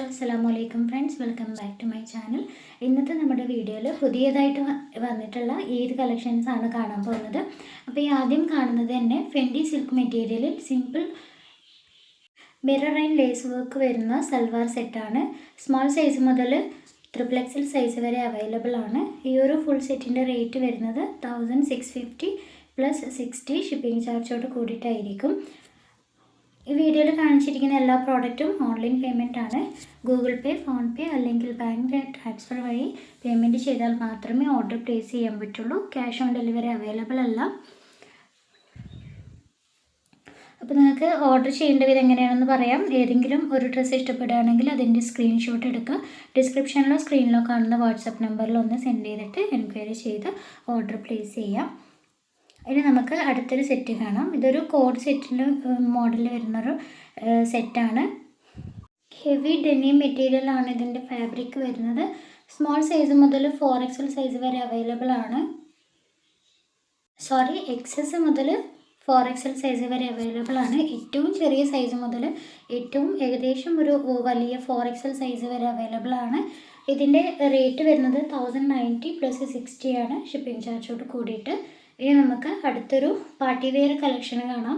അസ്സലാമലൈക്കും friends, welcome back to my channel. ഇന്നത്തെ നമ്മുടെ വീഡിയോയിൽ പുതിയതായിട്ട് വന്നിട്ടുള്ള ഈദ് കളക്ഷൻസ് ആണ് കാണാൻ പോകുന്നത്. അപ്പോൾ ഈ ആദ്യം കാണുന്നത് തന്നെ ഫെൻഡി സിൽക്ക് മെറ്റീരിയലിൽ simple mirror and lace work വരുന്ന സൽവാർ സെറ്റാണ്. സ്മോൾ സൈസ് മുതൽ XXL സൈസ് വരെ അവൈലബിൾ ആണ്. ഈ ഒരു ഫുൾ സെറ്റിൻ്റെ റേറ്റ് വരുന്നത് 1650 പ്ലസ് 60 ഷിപ്പിംഗ് ചാർജോട് കൂടിയിട്ടായിരിക്കും. ഈ വീഡിയോയിൽ കാണിച്ചിരിക്കുന്ന എല്ലാ പ്രോഡക്റ്റും ഓൺലൈൻ പേയ്മെൻ്റ് ആണ്. ഗൂഗിൾ പേ, ഫോൺ പേ അല്ലെങ്കിൽ ബാങ്ക് ട്രാൻസ്ഫർ വഴി പേയ്മെൻറ്റ് ചെയ്താൽ മാത്രമേ ഓർഡർ പ്ലേസ് ചെയ്യാൻ പറ്റുള്ളൂ. ക്യാഷ് ഓൺ ഡെലിവറി അവൈലബിൾ അല്ല. അപ്പോൾ നിങ്ങൾക്ക് ഓർഡർ ചെയ്യേണ്ട വിധം എങ്ങനെയാണെന്ന് പറയാം. ഏതെങ്കിലും ഒരു ഡ്രസ്സ് ഇഷ്ടപ്പെടുകയാണെങ്കിൽ അതിൻ്റെ സ്ക്രീൻഷോട്ട് എടുക്കുക. ഡിസ്ക്രിപ്ഷനിലോ സ്ക്രീനിലോ കാണുന്ന വാട്സപ്പ് നമ്പറിൽ ഒന്ന് സെൻഡ് ചെയ്തിട്ട് എൻക്വയറി ചെയ്ത് ഓർഡർ പ്ലേസ് ചെയ്യാം. ഇനി നമുക്ക് അടുത്തൊരു സെറ്റ് കാണാം. ഇതൊരു കോഡ് സെറ്റിൻ്റെ മോഡലിൽ വരുന്നൊരു സെറ്റാണ്. ഹെവി ഡെനിം മെറ്റീരിയലാണ് ഇതിൻ്റെ ഫാബ്രിക് വരുന്നത്. സ്മോൾ സൈസ് മുതൽ 4XL സൈസ് വരെ അവൈലബിൾ ആണ്. XS മുതൽ 4XL സൈസ് വരെ അവൈലബിൾ ആണ്. ഏറ്റവും ചെറിയ സൈസ് മുതൽ ഏറ്റവും ഏകദേശം ഒരു വലിയ 4XL സൈസ് വരെ അവൈലബിൾ ആണ്. ഇതിൻ്റെ റേറ്റ് വരുന്നത് 1090 പ്ലസ് 60 ആണ് ഷിപ്പിംഗ് ചാർജോട് കൂടിയിട്ട്. ഇനി നമുക്ക് അടുത്തൊരു പാർട്ടി വെയർ കളക്ഷൻ കാണാം.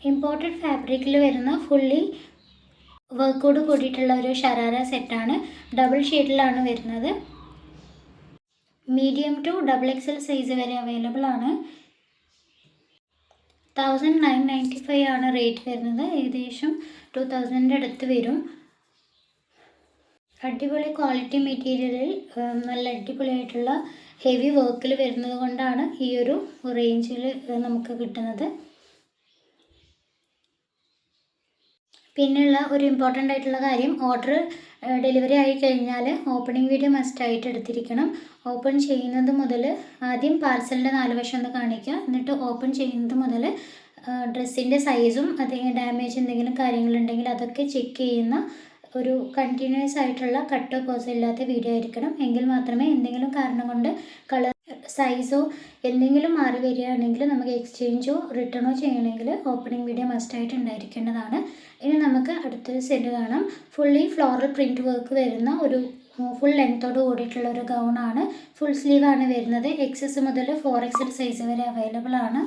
ഇമ്പോർട്ടഡ് ഫാബ്രിക്കിൽ വരുന്ന ഫുള്ളി വർക്കോട് കൂടിയിട്ടുള്ള ഒരു ഷറാറ സെറ്റാണ്. ഡബിൾ ഷെയ്ഡിലാണ് വരുന്നത്. മീഡിയം ടു XXL സൈസ് വരെ അവൈലബിൾ ആണ്. 1995 ആണ് റേറ്റ് വരുന്നത്. ഏകദേശം 2000 അടുത്ത് വരും. അടിപൊളി ക്വാളിറ്റി മെറ്റീരിയലിൽ നല്ല അടിപൊളിയായിട്ടുള്ള ഹെവി വർക്കിൽ വരുന്നത് കൊണ്ടാണ് ഈ ഒരു റേഞ്ചിൽ നമുക്ക് കിട്ടുന്നത്. പിന്നെയുള്ള ഒരു ഇമ്പോർട്ടൻ്റ് ആയിട്ടുള്ള കാര്യം, ഓർഡർ ഡെലിവറി ആയി കഴിഞ്ഞാൽ ഓപ്പണിംഗ് വീഡിയോ മസ്റ്റായിട്ട് എടുത്തിരിക്കണം. ഓപ്പൺ ചെയ്യുന്നത് മുതൽ ആദ്യം പാർസലിൻ്റെ 4 വശം ഒന്ന് കാണിക്കുക. എന്നിട്ട് ഓപ്പൺ ചെയ്യുന്നത് മുതൽ ഡ്രസ്സിൻ്റെ സൈസും അല്ലെങ്കിൽ ഡാമേജ് എന്തെങ്കിലും കാര്യങ്ങളുണ്ടെങ്കിൽ അതൊക്കെ ചെക്ക് ചെയ്യുന്ന ഒരു കണ്ടിന്യൂസ് ആയിട്ടുള്ള കട്ടോ പോസോ ഇല്ലാത്ത വീഡിയോ ആയിരിക്കണം. എങ്കിൽ മാത്രമേ എന്തെങ്കിലും കാരണം കൊണ്ട് കളർ സൈസോ എന്തെങ്കിലും മാറി വരികയാണെങ്കിൽ നമുക്ക് എക്സ്ചേഞ്ചോ റിട്ടേണോ ചെയ്യണമെങ്കിൽ ഓപ്പണിംഗ് വീഡിയോ മസ്റ്റായിട്ട് ഉണ്ടായിരിക്കേണ്ടതാണ്. ഇനി നമുക്ക് അടുത്തൊരു സെറ്റ് കാണാം. ഫുള്ളി ഫ്ലോറൽ പ്രിൻറ്റ് വർക്ക് വരുന്ന ഒരു ഫുൾ ലെങ്ത്തോട് കൂടിയിട്ടുള്ള ഒരു ഗൗണാണ്. ഫുൾ സ്ലീവാണ് വരുന്നത്. XS മുതൽ 4XL സൈസ് വരെ അവൈലബിൾ ആണ്.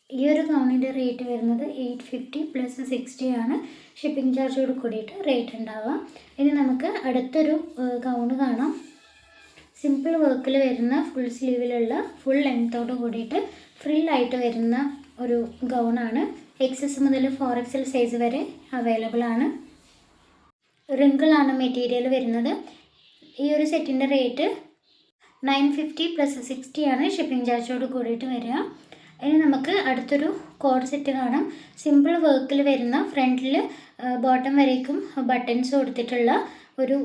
ഈ ഒരു ഗൗണിൻ്റെ റേറ്റ് വരുന്നത് 850 പ്ലസ് 60 ആണ് ഷിപ്പിംഗ് ചാർജോട് കൂടിയിട്ട് റേറ്റ് ഉണ്ടാവുക. ഇനി നമുക്ക് അടുത്തൊരു ഗൗണ് കാണാം. സിമ്പിൾ വർക്കിൽ വരുന്ന ഫുൾ സ്ലീവിലുള്ള ഫുൾ ലെങ്ത്തോട് കൂടിയിട്ട് ഫ്രില്ലായിട്ട് വരുന്ന ഒരു ഗൗണാണ്. XS മുതൽ 4XL സൈസ് വരെ അവൈലബിൾ ആണ്. റിങ്കിളാണ് മെറ്റീരിയൽ വരുന്നത്. ഈ ഒരു സെറ്റിൻ്റെ റേറ്റ് 950 പ്ലസ് 60 ആണ് ഷിപ്പിംഗ് ചാർജോട് കൂടിയിട്ട് വരിക. ഇനി നമുക്ക് അടുത്തൊരു കോഡ് സെറ്റ് കാണാം. സിമ്പിൾ വർക്കിൽ വരുന്ന ഫ്രണ്ടിൽ ബോട്ടം വരേക്കും ബട്ടൺസ് കൊടുത്തിട്ടുള്ള ഒരു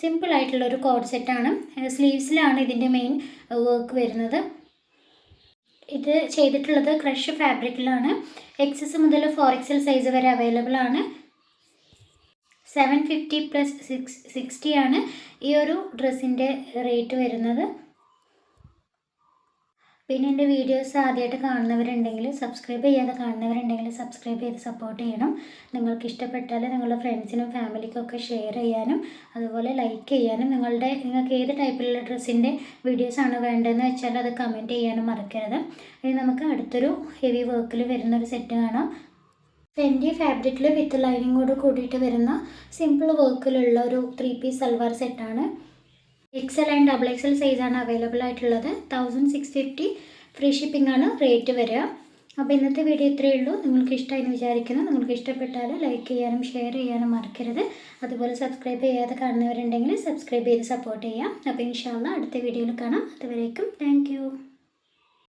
സിമ്പിളായിട്ടുള്ള ഒരു കോഡ് സെറ്റാണ്. സ്ലീവ്സിലാണ് ഇതിൻ്റെ മെയിൻ വർക്ക് വരുന്നത്. ഇത് ചെയ്തിട്ടുള്ളത് ക്രഷ് ഫാബ്രിക്കിലാണ്. XS മുതൽ 4XL സൈസ് വരെ അവൈലബിൾ ആണ്. 750 പ്ലസ് 60 ആണ് ഈ ഒരു ഡ്രസ്സിൻ്റെ റേറ്റ് വരുന്നത്. പിന്നെ എൻ്റെ വീഡിയോസ് ആദ്യമായിട്ട് കാണുന്നവരുണ്ടെങ്കിൽ സബ്സ്ക്രൈബ് ചെയ്യാതെ കാണുന്നവരുണ്ടെങ്കിൽ സബ്സ്ക്രൈബ് ചെയ്ത് സപ്പോർട്ട് ചെയ്യണം. നിങ്ങൾക്ക് ഇഷ്ടപ്പെട്ടാൽ നിങ്ങളുടെ ഫ്രണ്ട്സിനും ഫാമിലിക്കും ഒക്കെ ഷെയർ ചെയ്യാനും അതുപോലെ ലൈക്ക് ചെയ്യാനും നിങ്ങൾക്ക് ഏത് ടൈപ്പിലുള്ള ഡ്രസ്സിൻ്റെ വീഡിയോസാണ് വേണ്ടതെന്ന് വെച്ചാൽ അത് കമൻറ്റ് ചെയ്യാനും മറക്കരുത്. ഇനി നമുക്ക് അടുത്തൊരു ഹെവി വർക്കിൽ വരുന്നൊരു സെറ്റ് കാണാം. ഫെൻഡി ഫാബ്രിക്കിൽ വിത്ത് ലൈനിങ്ങോട് കൂടിയിട്ട് വരുന്ന സിമ്പിൾ വർക്കിലുള്ള ഒരു 3 പീസ് സൽവാർ സെറ്റാണ്. XL ആൻഡ് XXL സൈസാണ് അവൈലബിൾ ആയിട്ടുള്ളത്. 1650 ഫ്രീ ഷിപ്പിംഗ് ആണ് റേറ്റ് വരിക. അപ്പോൾ ഇന്നത്തെ വീഡിയോ ഇത്രയേ ഉള്ളൂ. നിങ്ങൾക്ക് ഇഷ്ടമായെന്ന് വിചാരിക്കുന്നു. നിങ്ങൾക്ക് ഇഷ്ടപ്പെട്ടാൽ ലൈക്ക് ചെയ്യാനും ഷെയർ ചെയ്യാനും മറക്കരുത്. അതുപോലെ സബ്സ്ക്രൈബ് ചെയ്യാതെ കാണുന്നവരുണ്ടെങ്കിൽ സബ്സ്ക്രൈബ് ചെയ്ത് സപ്പോർട്ട് ചെയ്യാം. അപ്പോൾ ഇൻഷാ അല്ലാഹ് അടുത്ത വീഡിയോയിൽ കാണാം. അതുവരേക്കും താങ്ക് യു.